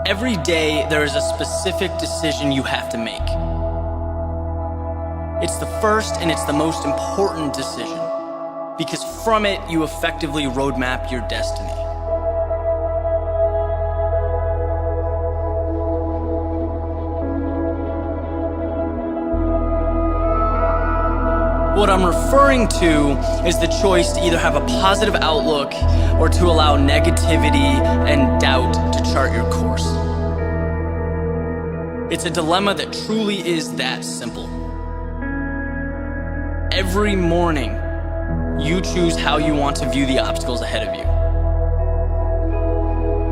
Every day, there is a specific decision you have to make. It's the first and it's the most important decision, because from it, you effectively roadmap your destiny. What I'm referring to is the choice to either have a positive outlook or to allow negativity and doubt to chart your course. It's a dilemma that truly is that simple. Every morning, you choose how you want to view the obstacles ahead of you.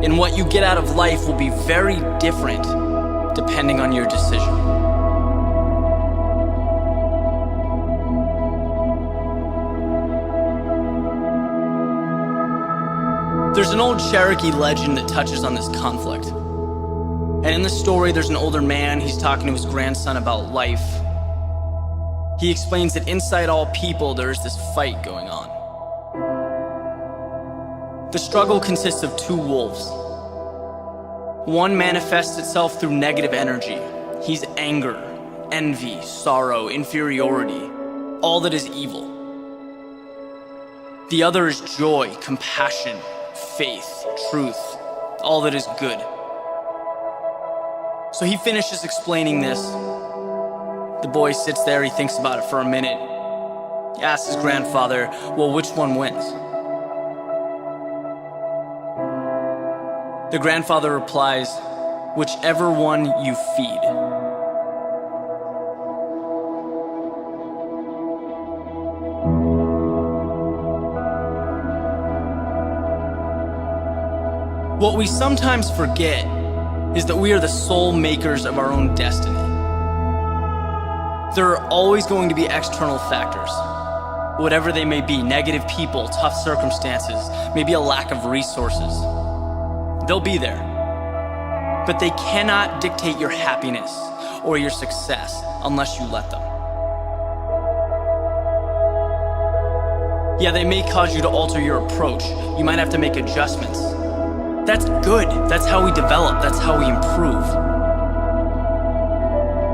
And what you get out of life will be very different depending on your decision. There's an old Cherokee legend that touches on this conflict. And in the story, there's an older man, he's talking to his grandson about life. He explains that inside all people, there is this fight going on. The struggle consists of two wolves. One manifests itself through negative energy. He's anger, envy, sorrow, inferiority, all that is evil. The other is joy, compassion, faith, truth, all that is good. So he finishes explaining this. The boy sits there, he thinks about it for a minute. He asks his grandfather, well, which one wins? The grandfather replies, whichever one you feed. What we sometimes forget is that we are the sole makers of our own destiny. There are always going to be external factors, whatever they may be, negative people, tough circumstances, maybe a lack of resources. They'll be there, but they cannot dictate your happiness or your success unless you let them. Yeah, they may cause you to alter your approach. You might have to make adjustments. That's good. That's how we develop. That's how we improve.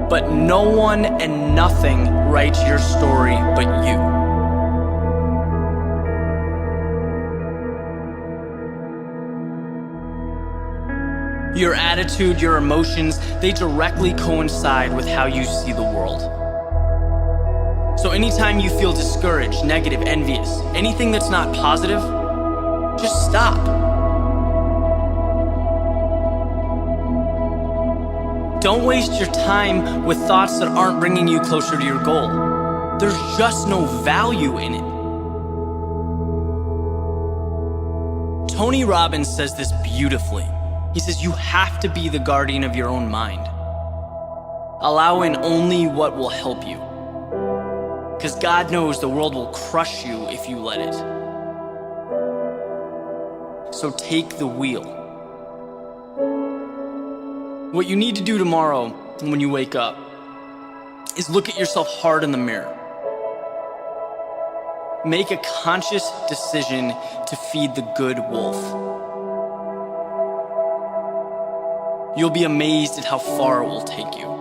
But no one and nothing writes your story but you. Your attitude, your emotions, they directly coincide with how you see the world. So anytime you feel discouraged, negative, envious, anything that's not positive, just stop. Don't waste your time with thoughts that aren't bringing you closer to your goal. There's just no value in it. Tony Robbins says this beautifully. He says you have to be the guardian of your own mind. Allow in only what will help you. Because God knows the world will crush you if you let it. So take the wheel. What you need to do tomorrow when you wake up is look at yourself hard in the mirror. Make a conscious decision to feed the good wolf. You'll be amazed at how far it will take you.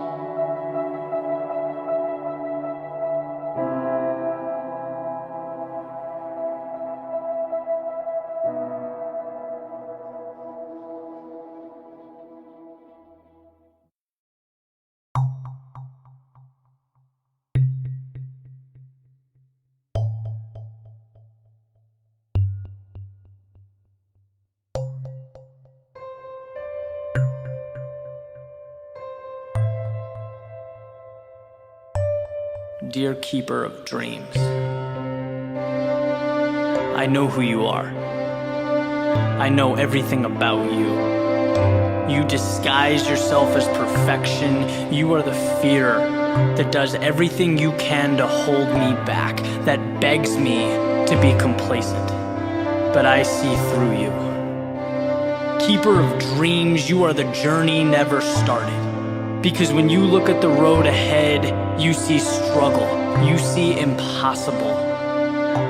Dear keeper of dreams, I know who you are. I know everything about you. You disguise yourself as perfection. You are the fear that does everything you can to hold me back, that begs me to be complacent. But I see through you. Keeper of dreams, you are the journey never started. Because when you look at the road ahead, you see struggle, you see impossible.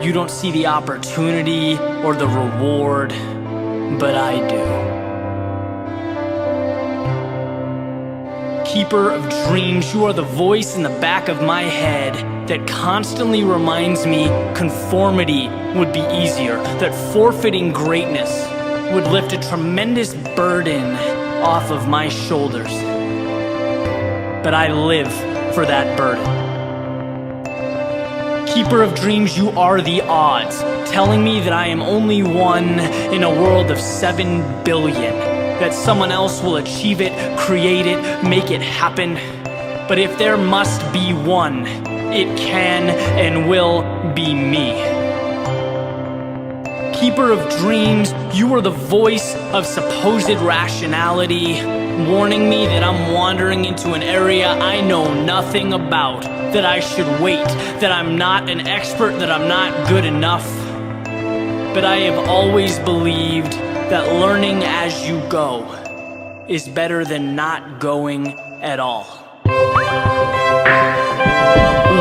You don't see the opportunity or the reward, but I do. Keeper of dreams, you are the voice in the back of my head that constantly reminds me conformity would be easier, that forfeiting greatness would lift a tremendous burden off of my shoulders. But I live for that burden. Keeper of dreams, you are the odds, telling me that I am only one in a world of 7 billion, that someone else will achieve it, create it, make it happen. But if there must be one, it can and will be me. Keeper of dreams, you are the voice of supposed rationality, warning me that I'm wandering into an area I know nothing about, that I should wait, that I'm not an expert, that I'm not good enough. But I have always believed that learning as you go is better than not going at all.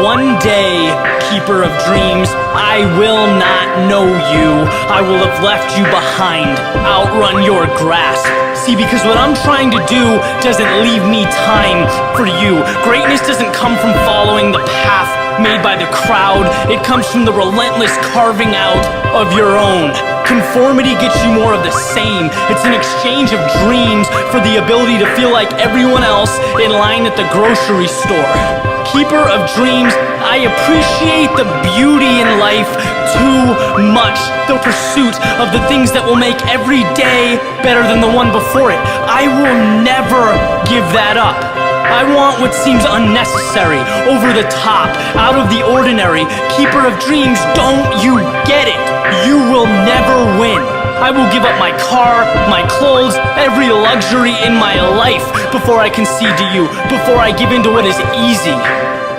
One day, keeper of dreams, I will not know you. I will have left you behind, outrun your grasp. See, because what I'm trying to do doesn't leave me time for you. Greatness doesn't come from following the path made by the crowd. It comes from the relentless carving out of your own. Conformity gets you more of the same. It's an exchange of dreams for the ability to feel like everyone else in line at the grocery store. Keeper of dreams, I appreciate the beauty in life too much. The pursuit of the things that will make every day better than the one before it. I will never give that up. I want what seems unnecessary, over the top, out of the ordinary. Keeper of dreams, don't you get it? You will never win. I will give up my car, my clothes, every luxury in my life before I concede to you, before I give in to what is easy.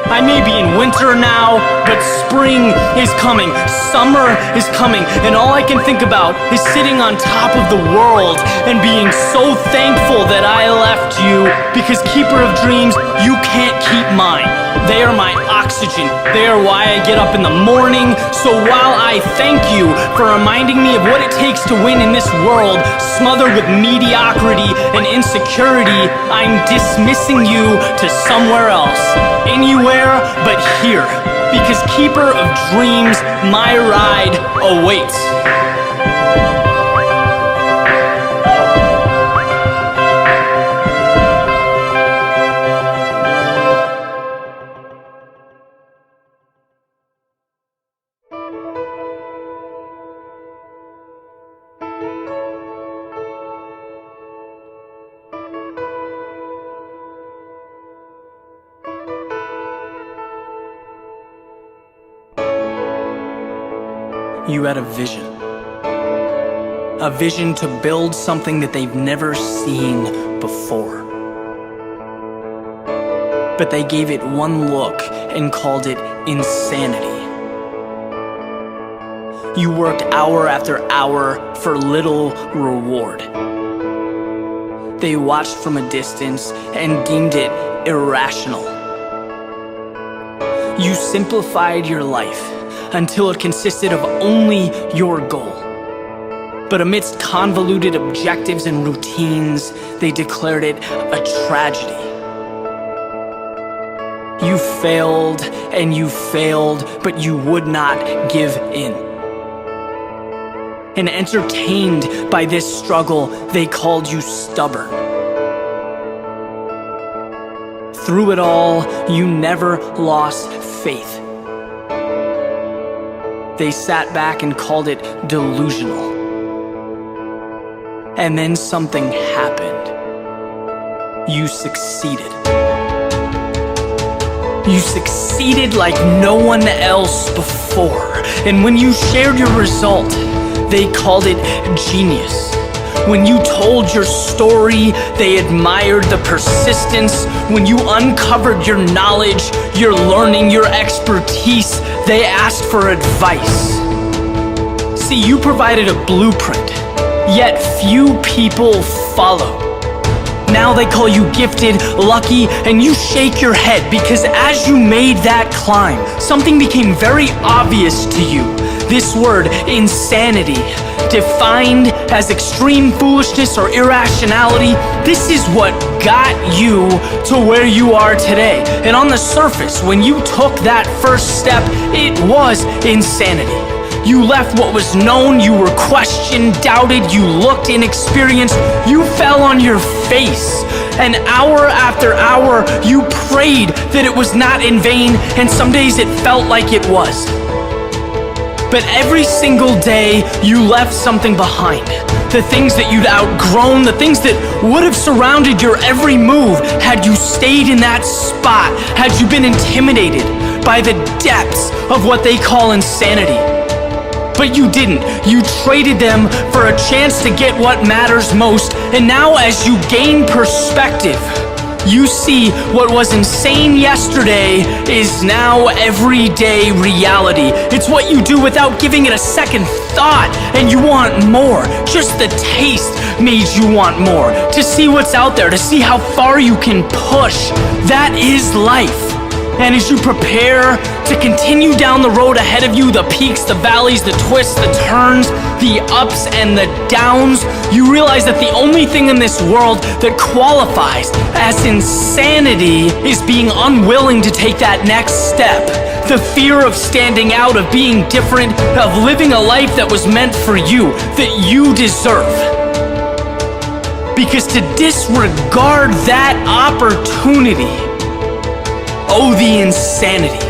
I may be in winter now, but spring is coming, summer is coming, and all I can think about is sitting on top of the world and being so thankful that I left you, because keeper of dreams, you can't keep mine. They are my oxygen. They are why I get up in the morning. So while I thank you for reminding me of what it takes to win in this world, smothered with mediocrity and insecurity, I'm dismissing you to somewhere else. Anywhere but here. Because keeper of dreams, my ride awaits. You had a vision to build something that they've never seen before. But they gave it one look and called it insanity. You worked hour after hour for little reward. They watched from a distance and deemed it irrational. You simplified your life until it consisted of only your goal. But amidst convoluted objectives and routines, they declared it a tragedy. You failed and you failed, but you would not give in. And entertained by this struggle, they called you stubborn. Through it all, you never lost faith. They sat back and called it delusional. And then something happened. You succeeded. You succeeded like no one else before. And when you shared your result, they called it genius. When you told your story, they admired the persistence. When you uncovered your knowledge, your learning, your expertise, they asked for advice. See, you provided a blueprint, yet few people follow. Now they call you gifted, lucky, and you shake your head because as you made that climb, something became very obvious to you. This word, insanity, defined as extreme foolishness or irrationality, this is what got you to where you are today. And on the surface, when you took that first step, it was insanity. You left what was known, you were questioned, doubted, you looked inexperienced, you fell on your face. And hour after hour, you prayed that it was not in vain, and some days it felt like it was. But every single day, you left something behind. The things that you'd outgrown, the things that would have surrounded your every move had you stayed in that spot, had you been intimidated by the depths of what they call insanity. But you didn't. You traded them for a chance to get what matters most. And now as you gain perspective, you see what was insane yesterday is now everyday reality. It's what you do without giving it a second thought, and you want more. Just the taste made you want more. To see what's out there, to see how far you can push. That is life. And as you prepare to continue down the road ahead of you, the peaks, the valleys, the twists, the turns, the ups and the downs, you realize that the only thing in this world that qualifies as insanity is being unwilling to take that next step. The fear of standing out, of being different, of living a life that was meant for you, that you deserve. Because to disregard that opportunity, oh, the insanity.